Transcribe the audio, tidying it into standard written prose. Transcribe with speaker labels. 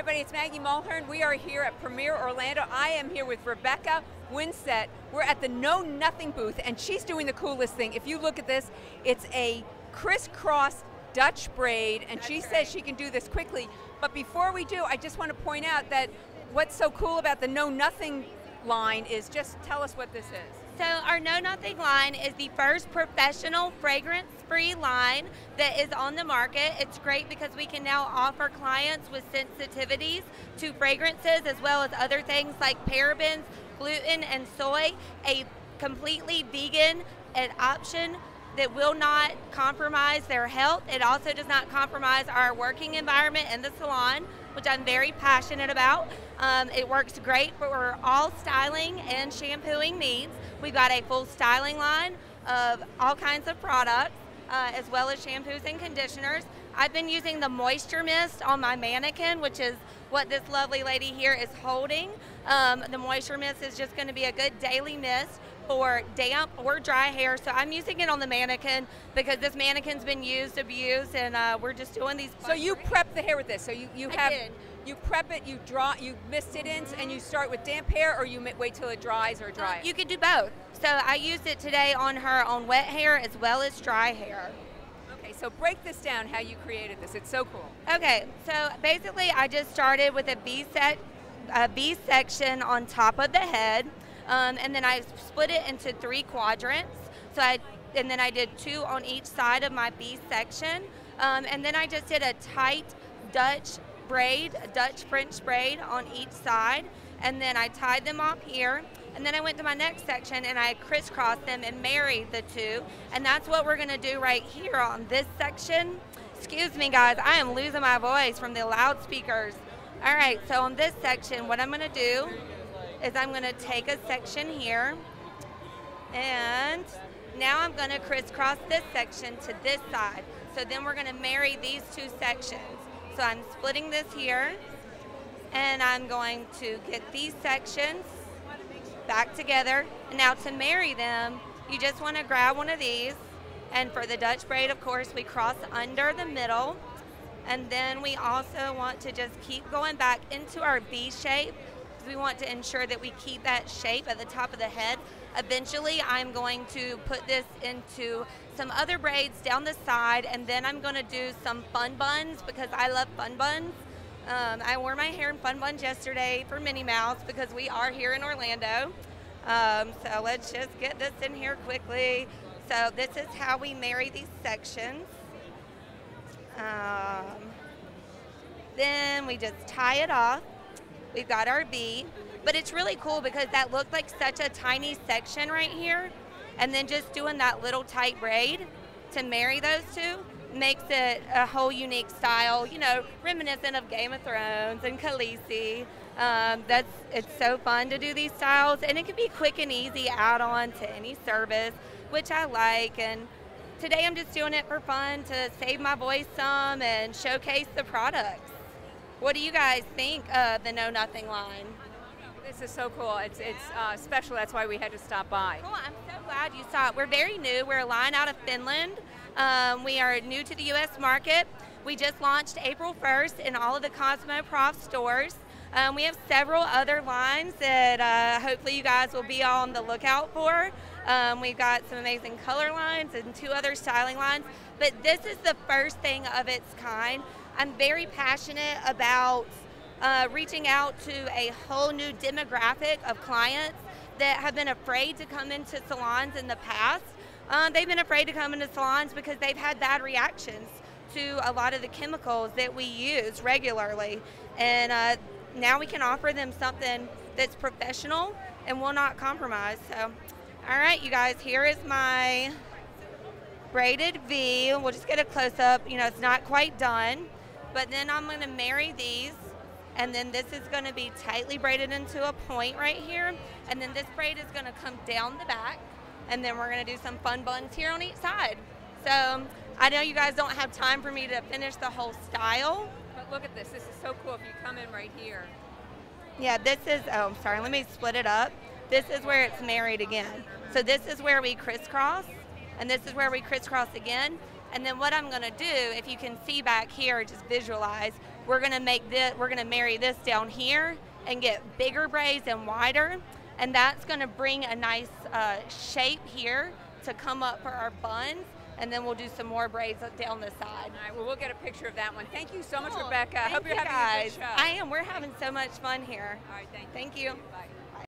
Speaker 1: Everybody, it's Maggie Mulhern. We are here at Premier Orlando. I am here with Rebecca Winset. We're at the No Nothing booth, and she's doing the coolest thing. If you look at this, it's a crisscross Dutch braid, and she says she can do this quickly. But before we do, I just want to point out that what's so cool about the No Nothing line is, just tell us what this is.
Speaker 2: So our No Nothing line is the first professional fragrance-free line that is on the market. It's great because we can now offer clients with sensitivities to fragrances as well as other things like parabens, gluten, and soy, a completely vegan option that will not compromise their health. It also does not compromise our working environment in the salon, which I'm very passionate about. It works great for all styling and shampooing needs. We've got a full styling line of all kinds of products, as well as shampoos and conditioners. I've been using the moisture mist on my mannequin, which is what this lovely lady here is holding. The moisture mist is just going to be a good daily mist for damp or dry hair. So I'm using it on the mannequin because this mannequin's been used, abused, and we're just doing these.
Speaker 1: So you prep the hair with this. So you prep it, you mist it in, and you start with damp hair, or you wait till it dries or dry?
Speaker 2: You could do both. So I used it today on her on wet hair as well as dry hair.
Speaker 1: Okay, so break this down, how you created this. It's so cool.
Speaker 2: Okay, so basically I just started with a V section on top of the head, and then I split it into 3 quadrants. And then I did 2 on each side of my V section, and then I just did a tight Dutch braid, a Dutch French braid on each side, and then I tied them off here, and then I went to my next section and I crisscrossed them and married the 2, and that's what we're going to do right here on this section. Excuse me guys, I am losing my voice from the loudspeakers. All right, so on this section, what I'm going to do is I'm going to take a section here, and now I'm going to crisscross this section to this side. So then we're going to marry these 2 sections. So I'm splitting this here, and I'm going to get these sections back together. And now to marry them, you just want to grab one of these, and for the Dutch braid, of course, we cross under the middle, and then we also want to just keep going back into our V shape, because we want to ensure that we keep that shape at the top of the head. Eventually, I'm going to put this into some other braids down the side, and then I'm going to do some fun buns because I love fun buns. I wore my hair in fun buns yesterday for Minnie Mouse because we are here in Orlando. So let's just get this in here quickly. So this is how we marry these sections. Then we just tie it off. We've got our V, but it's really cool because that looked like such a tiny section right here, and then just doing that little tight braid to marry those 2 makes it a whole unique style, you know, reminiscent of Game of Thrones and Khaleesi. It's so fun to do these styles, and it can be quick and easy add-on to any service, which I like. And today I'm just doing it for fun to save my voice some and showcase the products. What do you guys think of the No Nothing line?
Speaker 1: This is so cool. It's special. That's why we had to stop by.
Speaker 2: Cool. I'm so glad you saw it. We're very new. We're a line out of Finland. We are new to the U.S. market. We just launched April 1st in all of the Cosmo Prof stores. We have several other lines that hopefully you guys will be on the lookout for. We've got some amazing color lines and 2 other styling lines, but this is the first thing of its kind. I'm very passionate about reaching out to a whole new demographic of clients that have been afraid to come into salons in the past. They've been afraid to come into salons because they've had bad reactions to a lot of the chemicals that we use regularly. And now we can offer them something that's professional and will not compromise. So, all right, you guys, here is my braided V. We'll just get a close-up. You know, it's not quite done, but then I'm going to marry these, and then this is going to be tightly braided into a point right here, and then this braid is going to come down the back, and then we're going to do some fun buns here on each side. So I know you guys don't have time for me to finish the whole style.
Speaker 1: But look at this. This is so cool if you come in right here.
Speaker 2: Yeah, this is, oh, I'm sorry, let me split it up. This is where it's married again. So this is where we crisscross, and this is where we crisscross again. And then what I'm going to do, if you can see back here, just visualize, we're gonna make this, we're gonna marry this down here and get bigger braids and wider, and that's gonna bring a nice shape here to come up for our buns, and then we'll do some more braids down the side.
Speaker 1: All right, well, we'll get a picture of that one. Thank you so much,
Speaker 2: Cool.
Speaker 1: Rebecca. I hope you're having a good show.
Speaker 2: I am. We're having so much fun here.
Speaker 1: All right, thank you.
Speaker 2: Thank you.
Speaker 1: Bye.